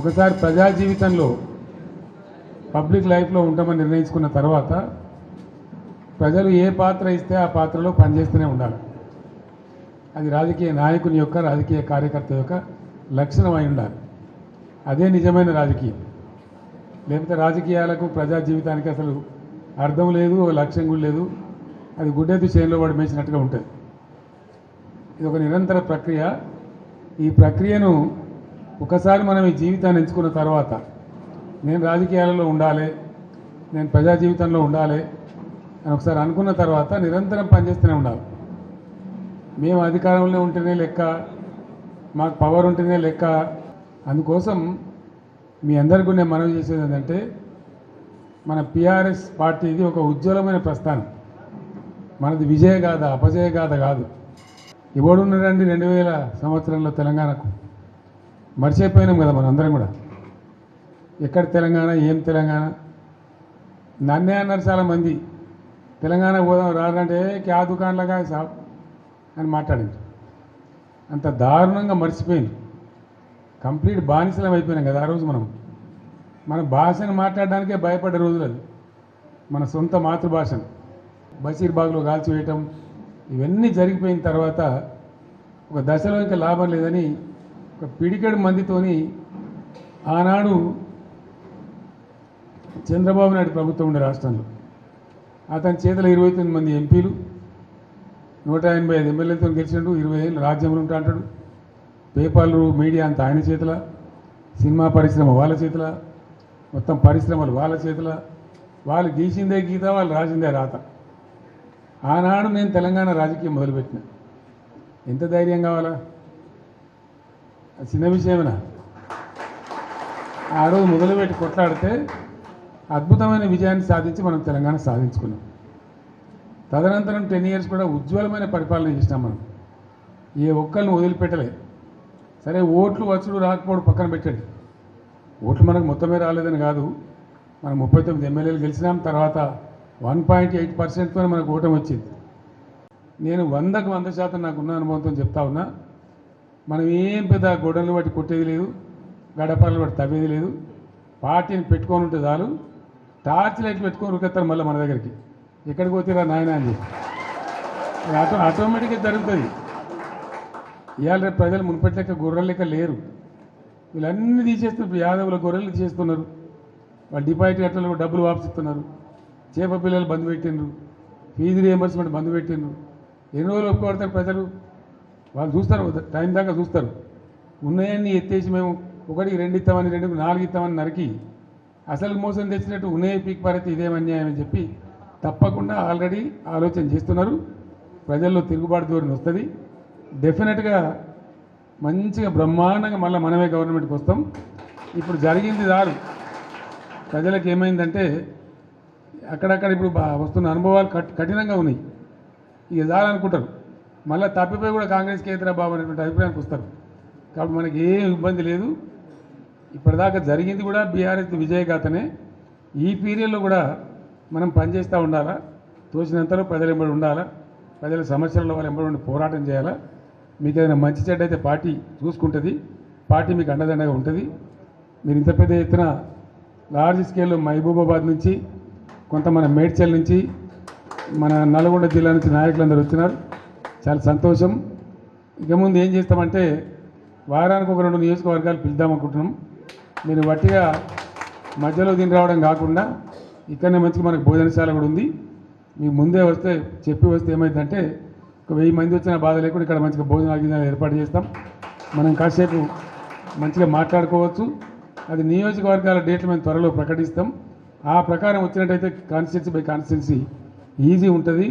ఒకసారి ప్రజా జీవితంలో పబ్లిక్ లైఫ్లో ఉంటామని నిర్ణయించుకున్న తర్వాత ప్రజలు ఏ పాత్ర ఇస్తే ఆ పాత్రలో పనిచేస్తూనే ఉండాలి. అది రాజకీయ నాయకుని యొక్క రాజకీయ కార్యకర్త యొక్క లక్షణం అయి ఉండాలి. అదే నిజమైన రాజకీయం. లేకపోతే రాజకీయాలకు ప్రజా జీవితానికి అసలు అర్థం లేదు, లక్ష్యం కూడా లేదు. అది గుడ్డెద్దు చేనులో పడి మేసినట్టుగా ఉంటుంది. ఇది ఒక నిరంతర ప్రక్రియ. ఈ ప్రక్రియను ఒకసారి మనం ఈ జీవితాన్ని ఎంచుకున్న తర్వాత నేను రాజకీయాలలో ఉండాలి, నేను ప్రజా జీవితంలో ఉండాలి అని ఒకసారి అనుకున్న తర్వాత నిరంతరం పనిచేస్తూనే ఉండాలి. మేము అధికారంలో ఉంటేనే లెక్క, మాకు పవర్ ఉంటేనే లెక్క. అందుకోసం మీ అందరికీ నేను మనవి చేసేది ఏంటంటే, మన పిఆర్ఎస్ పార్టీది ఒక ఉజ్వలమైన ప్రస్థానం. మనది విజయగాథ, అపజయగాథ కాదు. ఎవడున్నారండి 2000 సంవత్సరంలో తెలంగాణకు? మర్చిపోయినాం కదా మనం అందరం కూడా. ఎక్కడ తెలంగాణ, ఏం తెలంగాణ? నన్నే అన్నారు చాలామంది, తెలంగాణ పోదాం రాదంటే క్యా దుకాణంలాగా సాబ్ అని మాట్లాడింది. అంత దారుణంగా మర్చిపోయింది. కంప్లీట్ బానిసలం అయిపోయినాం కదా ఆ రోజు. మన భాషను మాట్లాడడానికే భయపడ్డ రోజులు అది. మన సొంత మాతృభాషను బషీర్బాగ్లో కాల్చివేయటం ఇవన్నీ జరిగిపోయిన తర్వాత ఒక దశలో ఇంకా లాభం లేదని ఒక పిడికెడు మందితోని ఆనాడు చంద్రబాబు నాయుడు ప్రభుత్వం ఉండే రాష్ట్రంలో అతని చేతిలో 29 మంది ఎంపీలు, 185 ఎమ్మెల్యేలతో గెలిచిండు. 20 ఏళ్ళు రాజ్యంలో ఉంటా అంటాడు. పేపర్లు, మీడియా అంతా ఆయన చేతిలో, సినిమా పరిశ్రమ వాళ్ళ చేతిలో, మొత్తం పరిశ్రమలు వాళ్ళ చేతిలో. వాళ్ళు గీసిందే గీత, వాళ్ళు రాసిందే రాత. ఆనాడు నేను తెలంగాణ రాజకీయం మొదలుపెట్టిన. ఎంత ధైర్యం కావాలా? చిన్న విషయమేనా? ఆ రోజు మొదలుపెట్టి కొట్లాడితే అద్భుతమైన విజయాన్ని సాధించి మనం తెలంగాణ సాధించుకున్నాం. తదనంతరం 10 years కూడా ఉజ్వలమైన పరిపాలన చేసినాం మనం. ఏ ఒక్కరిని వదిలిపెట్టలే. సరే, ఓట్లు వచ్చుడు రాకపోవడం పక్కన పెట్టండి. ఓట్లు మనకు మొత్తమే రాలేదని కాదు. మనం 39 ఎమ్మెల్యేలు గెలిచినాం. తర్వాత 1.8%తో మనకు ఓటమి వచ్చింది. నేను 100కు 100% నాకున్న అనుభవంతో చెప్తా ఉన్నా. మనం ఏం పెద్ద గొడవలు బట్టి కొట్టేది లేదు, గడపలు బట్టి తవ్వేది లేదు. పార్టీని పెట్టుకొని ఉంటే చాలు. టార్చ్ లైట్లు పెట్టుకొని ఉరికెత్తారు మళ్ళీ మన దగ్గరికి. ఎక్కడికి పోతారా నాయన అని చెప్పి ఆటోమేటిక్గా జరుగుతుంది. ఇవాళ రేపు ప్రజలు మునిపెట్టి లెక్క గొర్రెల లెక్క లేరు. వీళ్ళన్నీ తీసేస్తున్నారు. యాదవుల గొర్రెలు తీసేస్తున్నారు. వాళ్ళు డిపాజిట్ కట్టలు డబ్బులు వాపసిస్తున్నారు. చేప పిల్లలు బంద్ పెట్టిండ్రు. ఫీజు రియంబర్స్మెంట్ బంద్ పెట్టిండ్రు. ఎన్ని రోజులు ఒప్పుకోబడతారు ప్రజలు? వాళ్ళు చూస్తారు, టైం దాకా చూస్తారు. ఉన్నాయన్నీ ఎత్తేసి మేము 1కి 2 ఇస్తామని, 2కి 4 ఇస్తామని నరికి అసలు మోసం తెచ్చినట్టు ఉన్నాయి పీక్ పారైతే ఇదేం అన్యాయం అని చెప్పి తప్పకుండా ఆల్రెడీ ఆలోచన చేస్తున్నారు. ప్రజల్లో తిరుగుబాటు ధోరణి వస్తుంది. డెఫినెట్గా మంచిగా బ్రహ్మాండంగా మళ్ళీ మనమే గవర్నమెంట్కి వస్తాం. ఇప్పుడు జరిగింది చాలు. ప్రజలకు ఏమైందంటే అక్కడక్కడ ఇప్పుడు వస్తున్న అనుభవాలు కఠినంగా ఉన్నాయి. ఇక చాలనుకుంటారు. మళ్ళీ తప్పిపోయి కూడా కాంగ్రెస్కి ఏతరా బాబు అనేటువంటి అభిప్రాయానికి వస్తారు. కాబట్టి మనకి ఏం ఇబ్బంది లేదు. ఇప్పటిదాకా జరిగింది కూడా బీఆర్ఎస్ విజయగాథనే. ఈ పీరియడ్లో కూడా మనం పనిచేస్తూ ఉండాలా. తోచినంతలో ప్రజల వెంబడి ఉండాలా. ప్రజల సమస్యలలో వాళ్ళ వెంబడి పోరాటం చేయాలా. మీకు ఏదైనా మంచి చెడ్డ అయితే పార్టీ చూసుకుంటుంది. పార్టీ మీకు అండదండగా ఉంటుంది. మీరు ఇంత పెద్ద ఎత్తున లార్జ్ స్కేల్లో మహబూబాబాద్ నుంచి, కొంత మన మేడ్చల్ నుంచి, మన నల్గొండ జిల్లా నుంచి నాయకులందరూ వచ్చినారు. చాలా సంతోషం. ఇక ముందు ఏం చేస్తామంటే వారానికి ఒక 2 నియోజకవర్గాలు పిలుద్దామనుకుంటున్నాం. మీరు వట్టిగా మధ్యలో దీని రావడం కాకుండా ఇక్కడనే మంచిగా మనకు భోజనశాల కూడా ఉంది. మీకు ముందే వస్తే చెప్పి వస్తే ఏమైందంటే ఒక 1000 మంది వచ్చిన బాధ లేకుండా ఇక్కడ మంచిగా భోజనాలు ఏర్పాటు చేస్తాం. మనం కాసేపు మంచిగా మాట్లాడుకోవచ్చు. అది నియోజకవర్గాల డేట్లు మేము త్వరలో ప్రకటిస్తాం. ఆ ప్రకారం వచ్చినట్టయితే కాన్స్టిట్యున్సీ బై కాన్స్టిట్యున్సీ ఈజీ ఉంటుంది.